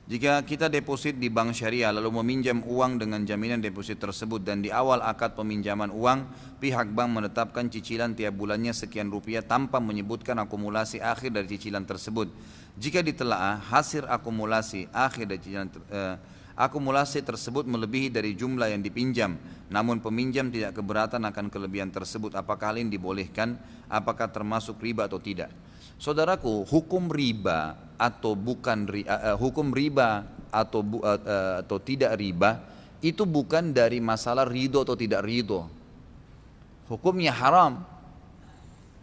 Jika kita deposit di bank syariah lalu meminjam uang dengan jaminan deposit tersebut dan di awal akad peminjaman uang, pihak bank menetapkan cicilan tiap bulannya sekian rupiah tanpa menyebutkan akumulasi akhir dari cicilan tersebut. Jika ditelaah hasil akumulasi akhir dari akumulasi tersebut melebihi dari jumlah yang dipinjam, namun peminjam tidak keberatan akan kelebihan tersebut, apakah hal ini dibolehkan? Apakah termasuk riba atau tidak? Saudaraku, hukum riba atau bukan hukum riba atau tidak riba itu bukan dari masalah ridho atau tidak ridho. Hukumnya haram.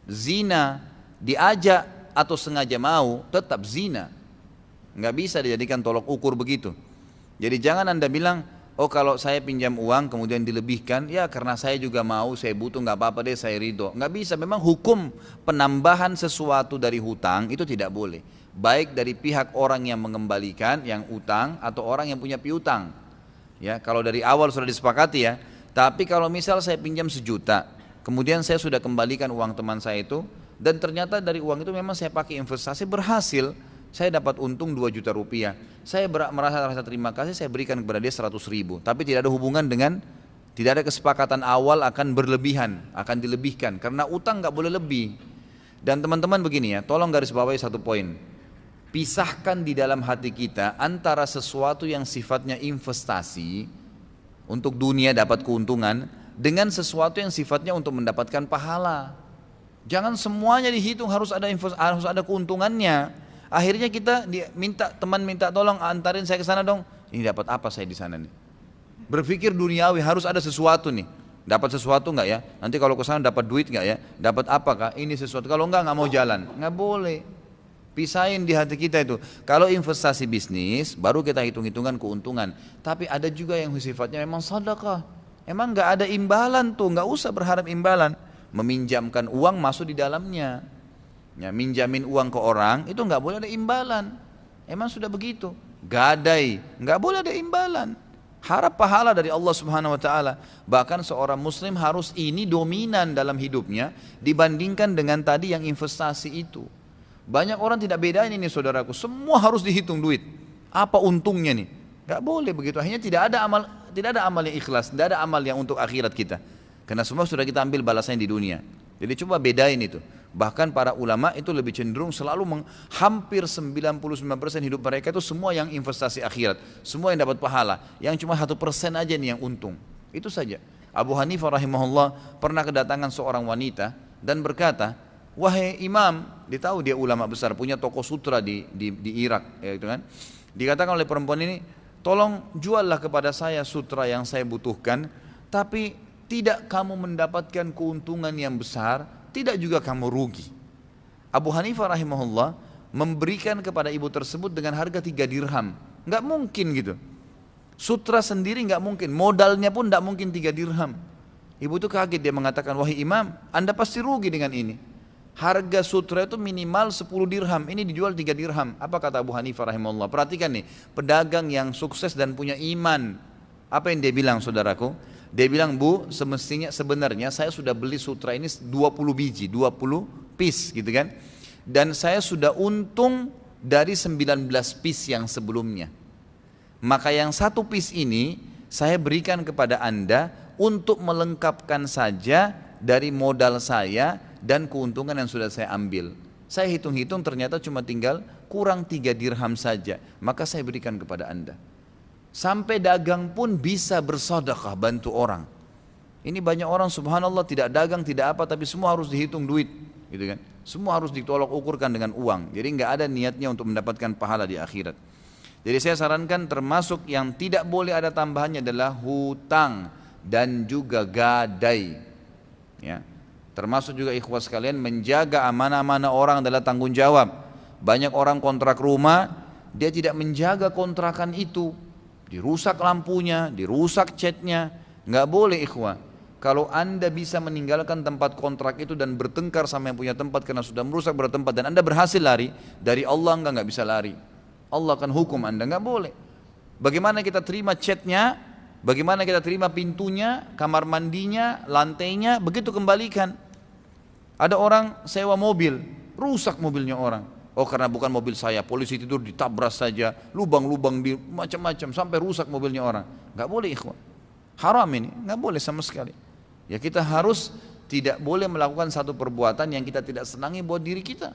Zina diajak atau sengaja mau tetap zina. Nggak bisa dijadikan tolok ukur begitu. Jadi jangan Anda bilang, oh kalau saya pinjam uang kemudian dilebihkan, ya karena saya juga mau, saya butuh, nggak apa-apa deh, saya ridho. Nggak bisa, memang hukum penambahan sesuatu dari hutang itu tidak boleh. Baik dari pihak orang yang mengembalikan, yang utang, atau orang yang punya piutang. Ya, kalau dari awal sudah disepakati ya. Tapi kalau misal saya pinjam 1 juta, kemudian saya sudah kembalikan uang teman saya itu, dan ternyata dari uang itu memang saya pakai investasi berhasil, saya dapat untung 2 juta rupiah. Saya merasa rasa terima kasih, saya berikan kepada dia 100 ribu. Tapi tidak ada hubungan dengan, tidak ada kesepakatan awal akan berlebihan, akan dilebihkan. Karena utang nggak boleh lebih. Dan teman-teman begini ya, tolong garis bawahi satu poin. Pisahkan di dalam hati kita antara sesuatu yang sifatnya investasi, untuk dunia dapat keuntungan, dengan sesuatu yang sifatnya untuk mendapatkan pahala. Jangan semuanya dihitung harus ada keuntungannya. Akhirnya kita teman minta tolong antarin saya ke sana dong. Ini dapat apa saya di sana nih? Berpikir duniawi, harus ada sesuatu nih. Dapat sesuatu nggak ya? Nanti kalau ke sana dapat duit nggak ya? Dapat apakah? Ini sesuatu. Kalau nggak mau jalan. Nggak boleh. Pisahin di hati kita itu. Kalau investasi bisnis, baru kita hitung-hitungan keuntungan. Tapi ada juga yang sifatnya memang sedekah. Emang nggak ada imbalan tuh, nggak usah berharap imbalan. Meminjamkan uang masuk di dalamnya. Ya, minjamin uang ke orang itu nggak boleh ada imbalan. Emang sudah begitu. Gadai, nggak boleh ada imbalan. Harap pahala dari Allah Subhanahu Wa Taala. Bahkan seorang Muslim harus ini dominan dalam hidupnya dibandingkan dengan tadi yang investasi itu. Banyak orang tidak bedain ini saudaraku. Semua harus dihitung duit. Apa untungnya nih? Gak boleh begitu. Akhirnya tidak ada amal yang ikhlas, tidak ada amal yang untuk akhirat kita. Karena semua sudah kita ambil balasannya di dunia. Jadi coba bedain itu. Bahkan para ulama itu lebih cenderung selalu hampir 99% hidup mereka itu semua yang investasi akhirat. Semua yang dapat pahala. Yang cuma 1% aja nih yang untung. Itu saja. Abu Hanifah rahimahullah pernah kedatangan seorang wanita dan berkata, wahai imam, dia tahu dia ulama besar, punya toko sutra di Irak, ya gitu kan. Dikatakan oleh perempuan ini, tolong juallah kepada saya sutra yang saya butuhkan, tapi tidak kamu mendapatkan keuntungan yang besar, tidak juga kamu rugi. Abu Hanifah rahimahullah memberikan kepada ibu tersebut dengan harga 3 dirham. Nggak mungkin gitu. Sutra sendiri nggak mungkin, modalnya pun nggak mungkin 3 dirham. Ibu itu kaget, dia mengatakan, wahai imam, Anda pasti rugi dengan ini. Harga sutra itu minimal 10 dirham, ini dijual 3 dirham. Apa kata Abu Hanifah rahimahullah? Perhatikan nih, pedagang yang sukses dan punya iman. Apa yang dia bilang saudaraku? Dia bilang, bu, sebenarnya saya sudah beli sutra ini 20 biji, 20 piece gitu kan. Dan saya sudah untung dari 19 piece yang sebelumnya. Maka yang 1 piece ini saya berikan kepada Anda untuk melengkapkan saja dari modal saya dan keuntungan yang sudah saya ambil. Saya hitung-hitung ternyata cuma tinggal kurang 3 dirham saja, maka saya berikan kepada Anda. Sampai dagang pun bisa bersedekah, bantu orang. Ini banyak orang subhanallah tidak dagang, tidak apa, tapi semua harus dihitung duit, gitu kan. Semua harus ditolak ukurkan dengan uang. Jadi nggak ada niatnya untuk mendapatkan pahala di akhirat. Jadi saya sarankan termasuk yang tidak boleh ada tambahannya adalah hutang dan juga gadai. Ya. Termasuk juga ikhwas sekalian menjaga amanah-amanah orang adalah tanggung jawab. Banyak orang kontrak rumah, dia tidak menjaga kontrakan itu. Dirusak lampunya, dirusak catnya. Nggak boleh ikhwah. Kalau Anda bisa meninggalkan tempat kontrak itu dan bertengkar sama yang punya tempat karena sudah merusak bertempat dan Anda berhasil lari, dari Allah nggak bisa lari. Allah akan hukum Anda, nggak boleh. Bagaimana kita terima catnya, bagaimana kita terima pintunya, kamar mandinya, lantainya, begitu kembalikan. Ada orang sewa mobil, rusak mobilnya orang. Oh karena bukan mobil saya, polisi tidur ditabrak saja, lubang-lubang di macam-macam sampai rusak mobilnya orang. Nggak boleh ikhwan. Haram ini, nggak boleh sama sekali. Ya kita harus tidak boleh melakukan satu perbuatan yang kita tidak senangi buat diri kita.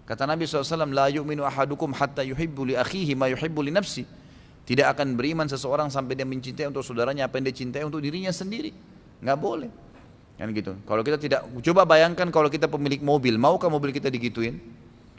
Kata Nabi SAW, la yu'minu ahadukum hatta yuhibbu li akhihi ma yuhibbu li nafsi. Tidak akan beriman seseorang sampai dia mencintai untuk saudaranya apa yang dia cintai untuk dirinya sendiri. Nggak boleh. Kan gitu. Kalau kita tidak, coba bayangkan kalau kita pemilik mobil, maukah mobil kita digituin?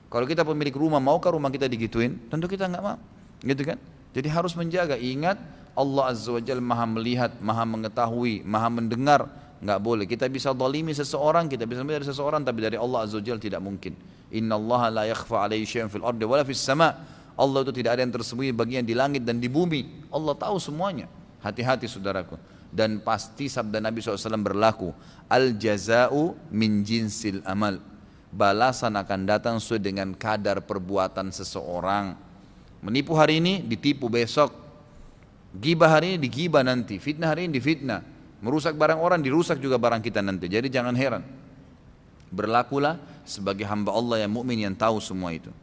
Kalau kita pemilik rumah, maukah rumah kita digituin? Tentu kita nggak mau. Gitu kan? Jadi harus menjaga. Ingat, Allah Azza wa Jalla maha melihat, maha mengetahui, maha mendengar. Nggak boleh. Kita bisa zalimi seseorang, kita bisa dari seseorang, tapi dari Allah Azza wa Jalla tidak mungkin. Inna Allah la yakhfa alaihi syai'un fil ardi wala fis sama'. Allah itu tidak ada yang tersembunyi bagian di langit dan di bumi. Allah tahu semuanya. Hati-hati saudaraku. Dan pasti sabda Nabi SAW berlaku. Al jaza'u min jinsil amal. Balasan akan datang sesuai dengan kadar perbuatan seseorang. Menipu hari ini, ditipu besok. Gibah hari ini, digibah nanti. Fitnah hari ini, difitnah. Merusak barang orang, dirusak juga barang kita nanti. Jadi jangan heran. Berlakulah sebagai hamba Allah yang mukmin yang tahu semua itu.